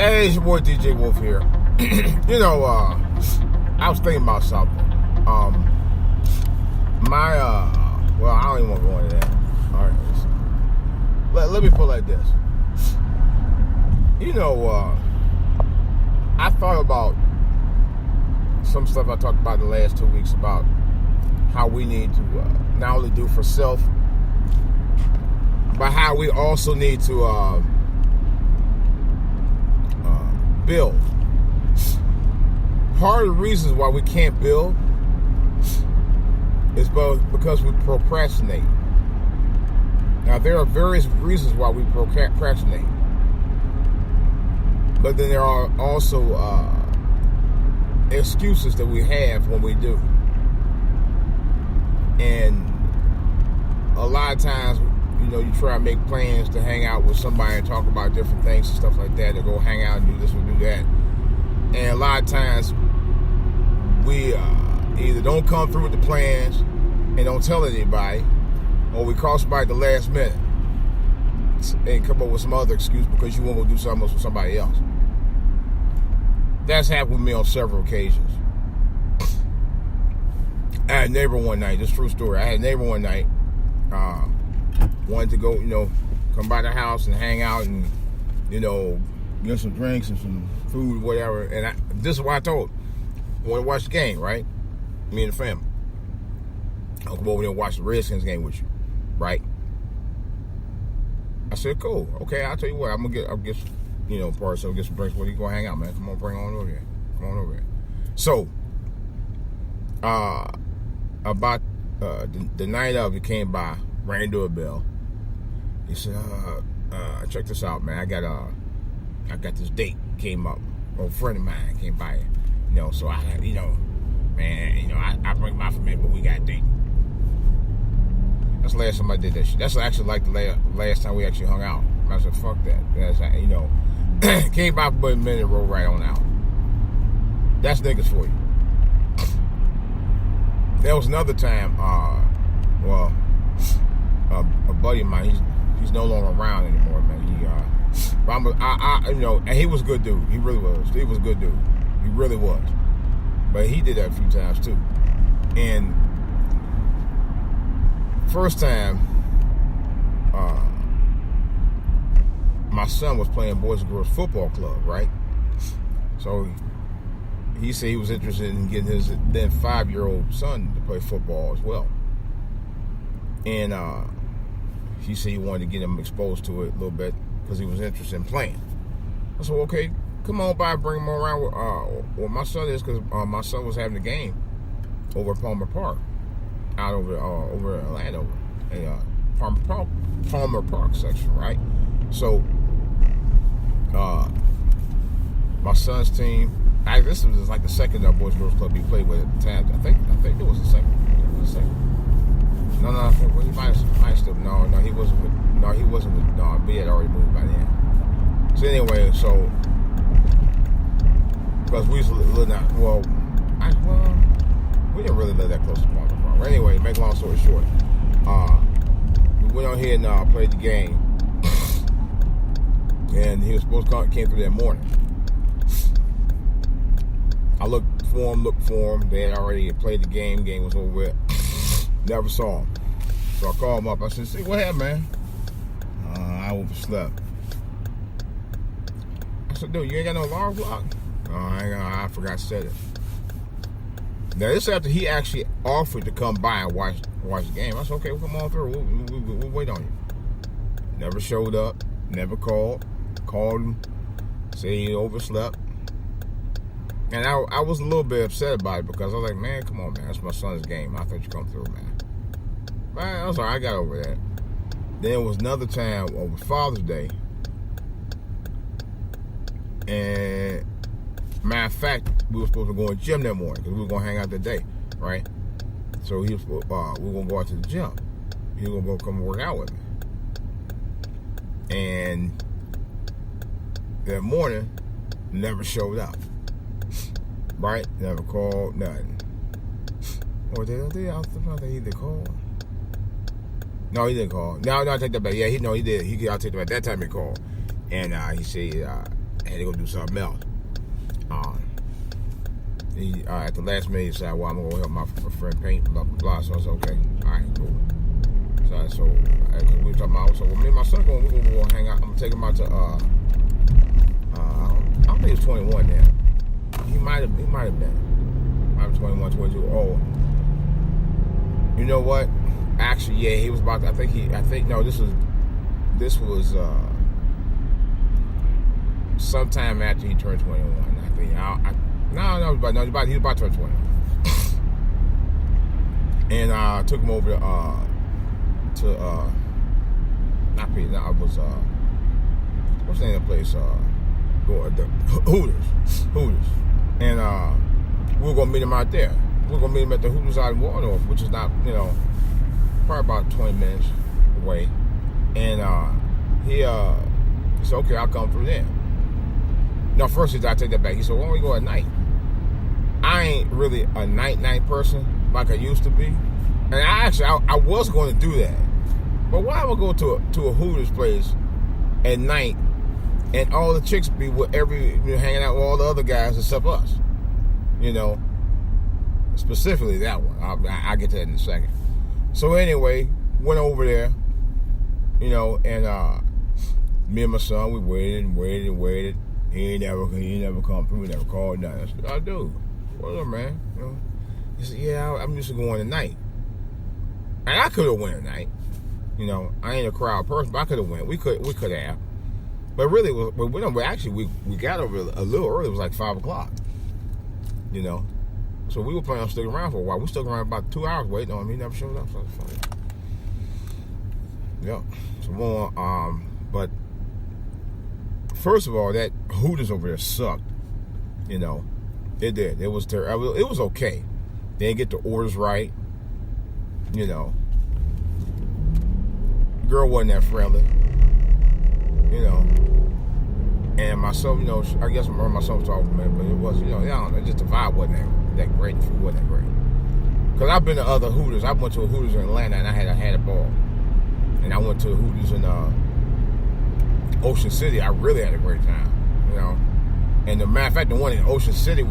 Hey, it's your boy DJ Wolf here. I was thinking about something. Well, I don't even want to go into that. All right, let me put it like this. I thought about some stuff I talked about the last 2 weeks about how we need to not only do for self, but how we also need to build. Part of the reasons why we can't build is because we procrastinate. Now, there are various reasons why we procrastinate, but then there are also excuses that we have when we do. And a lot of times, you try to make plans to hang out with somebody and talk about different things and stuff like that, to go hang out and do this or do that. And a lot of times, we either don't come through with the plans and don't tell anybody, or we call somebody at the last minute and come up with some other excuse because you want to go do something else with somebody else. That's happened with me on several occasions. I had a neighbor one night, this is a true story. I had a neighbor one night, wanted to go, come by the house and hang out and, get some drinks and some food, whatever. And this is what I told him. I want to watch the game, right? Me and the family. I'll come over there and watch the Redskins game with you, right? I said, cool. Okay, I'll tell you what. I'll get part so get some drinks. Where you gonna hang out, man? Come on, bring on over here. Come on over here. So, about the night of, he came by, rang the doorbell. He said, check this out, man. I got this date came up. A friend of mine came by. So I had, I bring my family, but we got a date. That's the last time I did that shit. That's actually like the last time we actually hung out. I said, fuck that. That's, came by for a minute, rolled right on out. That's niggas for you. There was another time, a buddy of mine, he's no longer around anymore, man. And he was a good dude. He really was. He was a good dude. He really was. But he did that a few times too. And first time, my son was playing Boys and Girls Football Club, right? So he said he was interested in getting his then 5-year-old son to play football as well. And he said he wanted to get him exposed to it a little bit because he was interested in playing. I said, okay, come on by, bring him around where my son is, because my son was having a game over at Palmer Park, out over in Landover, Palmer Park section, right? So, my son's team, this was like the second Boys and Girls Club he played with at the time. I think it was the second. No, he might still. No, he wasn't with. No, he wasn't with. No, B had already moved by then. So anyway, because we used to live out. We didn't really live that close to Palmer Park. Anyway, make a long story short, we went on here and played the game, and he was supposed to came through that morning. I looked for him. They had already played the game. Game was over with. Never saw him. So I called him up. I said, see, what happened, man? I overslept. I said, dude, you ain't got no alarm clock? I forgot to set it. Now, this after he actually offered to come by and watch the game. I said, okay, we'll come on through. We'll wait on you. Never showed up. Never called. Called him. Said he overslept. And I was a little bit upset about it because I was like, man, come on, man. That's my son's game. I thought you'd come through, man. I was like, I got over that. Then there was another time over Father's Day. And matter of fact, we were supposed to go to the gym that morning because we were going to hang out that day, right? So we were going to go out to the gym. He was going to come and work out with me. And that morning, never showed up. Right? Never called, nothing. Or did he either call? No, he didn't call. No, I take that back. Yeah, he did. I'll take that back. That time he called. And he said, had to go do something else. At the last minute, he said, well, I'm going to help my friend paint, blah, blah, blah. So I said, okay, all right, cool. So we were talking about, so me and my son, we're going to go hang out. I'm going to take him out to, I don't think he was 21 then. He might have been. I was 21, 22. Oh, you know what? Actually, yeah, he was about to, this was sometime after he turned 21. I think, he was about to turn 20. And I took him over to not Peter, no, I was, what's the name of the place? Hooters. And we were going to meet him out there. We were going to meet him at the Hooters out in Waldorf, which is not, probably about 20 minutes away. And he said, okay, I'll come through there. No, first he said, I take that back. He said, why don't we go at night? I ain't really a night person like I used to be. And I was going to do that. But why would I go to a Hooters place at night and all the chicks be with hanging out with all the other guys except us? Specifically that one. I'll get to that in a second. So anyway, went over there, and me and my son, we waited. He ain't never come through. He never called nothing. I said, oh, dude, what up, man? He said, yeah, I'm used to going at night. And I could have went at night. I ain't a crowd person, but I could have went. We could have. But really, we got over a little early. It was like 5 o'clock. So we were planning on sticking around for a while. We stuck around about 2 hours waiting on him. He never showed up. So it's funny. Yep. So more. But first of all, that Hooters over there sucked. It did. It was terrible. It was okay. They didn't get the orders right. Girl wasn't that friendly. And myself, I guess my son was talking to me, but it was, I don't know, just the vibe wasn't that great. The food wasn't that great. Because I've been to other Hooters. I went to a Hooters in Atlanta, and I had a ball. And I went to Hooters in Ocean City. I really had a great time. And the matter of fact, the one in Ocean City,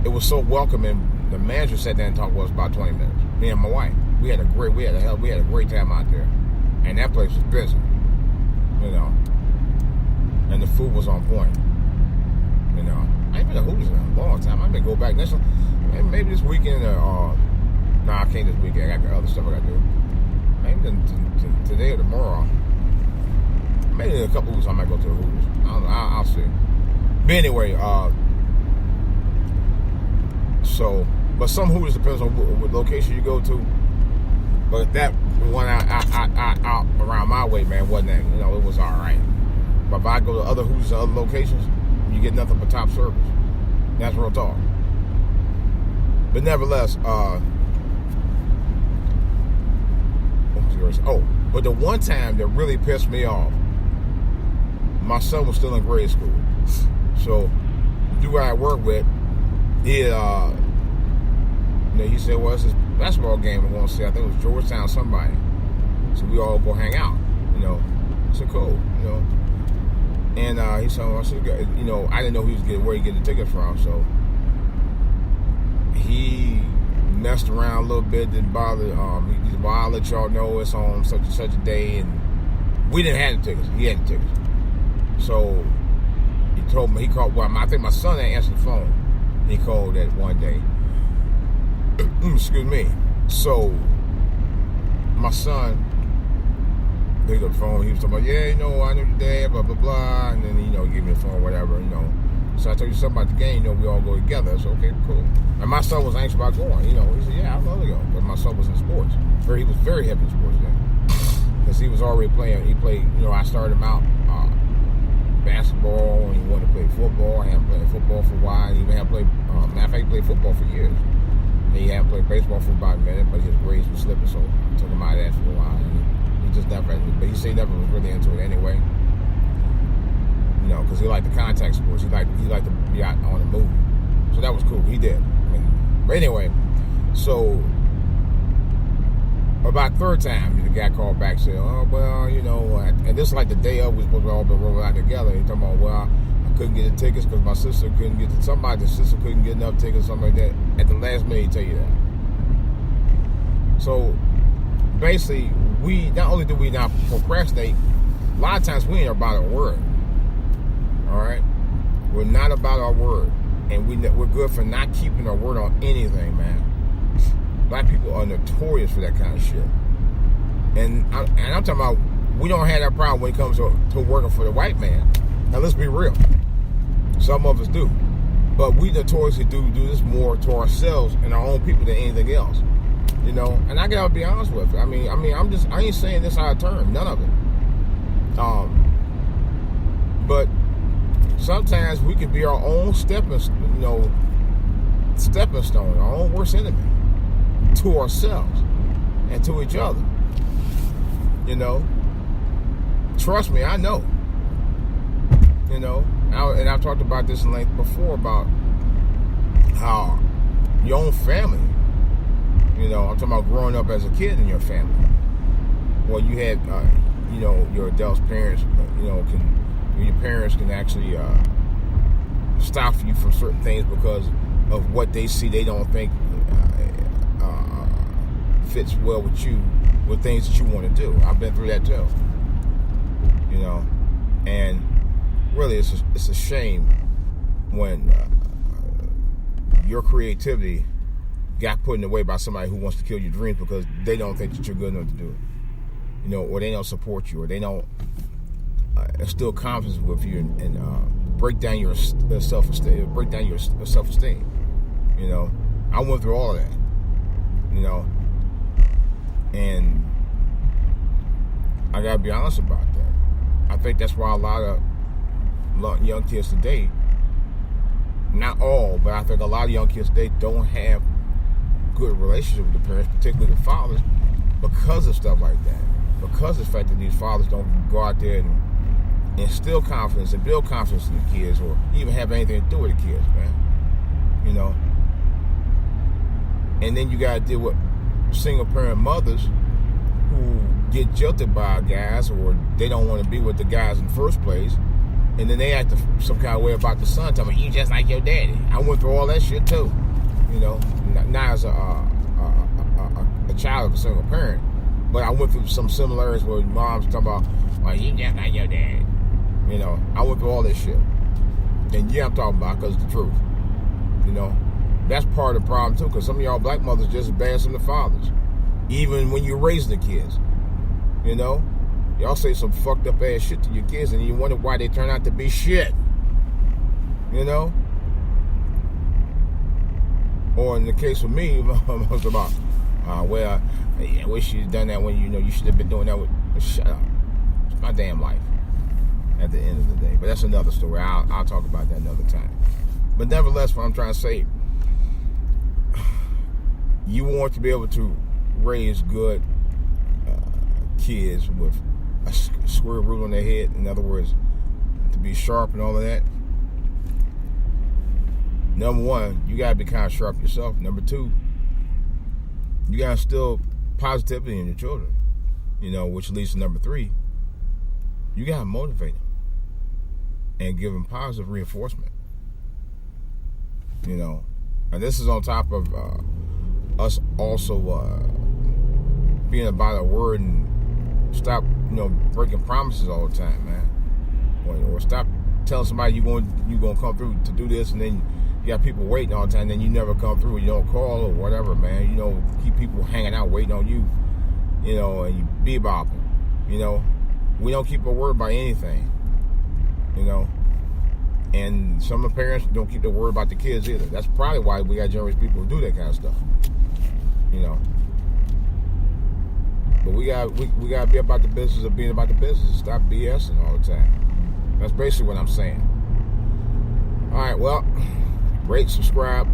it was so welcoming. The manager sat there and talked to us about 20 minutes. Me and my wife, we had a great time out there, and that place was busy. And the food was on point. I ain't been to Hooters in a long time. I may go back next one. Maybe this weekend or I can't this weekend. I got the other stuff I got to do. Maybe today or tomorrow. Maybe in a couple of weeks I might go to the Hooters. I don't know. I'll see. But anyway, but some Hooters depends on what location you go to. But that one out around my way, man, wasn't that, it was all right. But if I go to other Hooters and other locations, you get nothing but top service. That's real talk. But nevertheless, but the one time that really pissed me off, my son was still in grade school. So, the dude I work with, he said, well, it's this basketball game we're going to see. I think it was Georgetown somebody. So we all go hang out, I said, cool, And he said, I didn't know where he getting the tickets from, so he messed around a little bit, didn't bother. He said, well, I'll let y'all know it's on such and such a day, and we didn't have the tickets. He had the tickets. So he told me, I think my son had answered the phone. He called that one day. Excuse me. So my son picked up the phone. He was talking about, I know your dad, blah, blah, blah. And then, he gave me the phone, whatever, So I told you something about the game, we all go together. So, okay, cool. And my son was anxious about going, He said, yeah, I'd love to go. But my son was in sports. He was very heavy in sports then. Because he was already playing. He played, I started him out basketball, and he wanted to play football. I had him playing football for a while. He had played, matter of fact, he played football for years. He hadn't played baseball for about a minute, but his grades were slipping, so I took him out of that for a while. He just never, but he said he never was really into it anyway. Because he liked the contact sports. He liked to be out on the move. So that was cool. He did. But anyway, so about third time, the guy called back and said, oh, well, and this is like the day of, we supposed to all been rolling out together. He talking about, well, I couldn't get the tickets because my sister couldn't get somebody's sister couldn't get enough tickets, something like that. At the last minute, tell you that. So basically, we not only do we not procrastinate, a lot of times we ain't about our word. All right, we're not about our word, and we're good for not keeping our word on anything, man. Black people are notorious for that kind of shit, and I'm talking about we don't have that problem when it comes to working for the white man. Now let's be real, some of us do, but we notoriously do this more to ourselves and our own people than anything else. You know, and I gotta be honest with you. I mean, I ain't saying this out of turn, none of it. But sometimes we can be our own stepping stone, our own worst enemy to ourselves and to each other. You know, trust me, I know. You know, and I've talked about this in length before about how your own family. You know, I'm talking about growing up as a kid in your family. Well, you had, your adult parents, your parents can actually stop you from certain things because of what they see they don't think fits well with you, with things that you want to do. I've been through that too. You know, and really it's a shame when your creativity got put in the way by somebody who wants to kill your dreams because they don't think that you're good enough to do it. You know, or they don't support you, or they don't instill confidence with you and break down your self-esteem. You know, I went through all of that. You know, and I gotta be honest about that. I think that's why a lot of young kids today, not all, but I think a lot of young kids today don't have good relationship with the parents, particularly the fathers, because of stuff like that. Because of the fact that these fathers don't go out there and instill confidence and build confidence in the kids, or even have anything to do with the kids, man. You know. And then you gotta deal with single parent mothers who get jilted by guys, or they don't want to be with the guys in the first place, and then they act some kind of way about the son, telling me, you just like your daddy. I went through all that shit too. You know, not as a child of a single parent, but I went through some similarities where mom's talking about, well, you just like your dad. You know, I went through all this shit. And yeah, I'm talking about because it's the truth. You know, that's part of the problem too, because some of y'all black mothers just as bad as some of the fathers. Even when you're raising the kids. You know, y'all say some fucked up ass shit to your kids and you wonder why they turn out to be shit. You know? Or in the case of me, I was about, I wish you'd done that when you should have been doing that with. Shut up. It's my damn life at the end of the day. But that's another story. I'll talk about that another time. But nevertheless, what I'm trying to say, you want to be able to raise good kids with a square root on their head. In other words, to be sharp and all of that. Number one, you gotta be kind of sharp yourself. Number two, you gotta instill positivity in your children. You know, which leads to number three. You gotta motivate them and give them positive reinforcement. You know, and this is on top of us also being about our word and stop, breaking promises all the time, man. Or stop telling somebody you're gonna come through to do this, and then you got people waiting all the time, and then you never come through, you don't call or whatever, man. Keep people hanging out waiting on you, and you bebopping. We don't keep our word about anything, and some of the parents don't keep their word about the kids either. That's probably why we got generous people who do that kind of stuff, But we got to be about the business of being about the business and stop BSing all the time. That's basically what I'm saying. All right, well, rate, subscribe,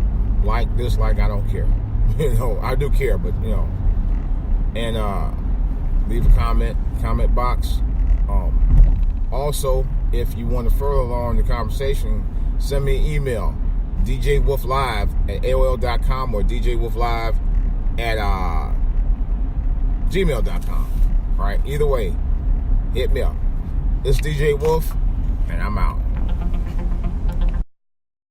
like, dislike, I don't care. I do care, but, and leave a comment box. Also, if you want to further along the conversation, send me an email, djwolflive@aol.com or djwolflive@gmail.com. All right, either way, hit me up. It's DJ Wolf, and I'm out.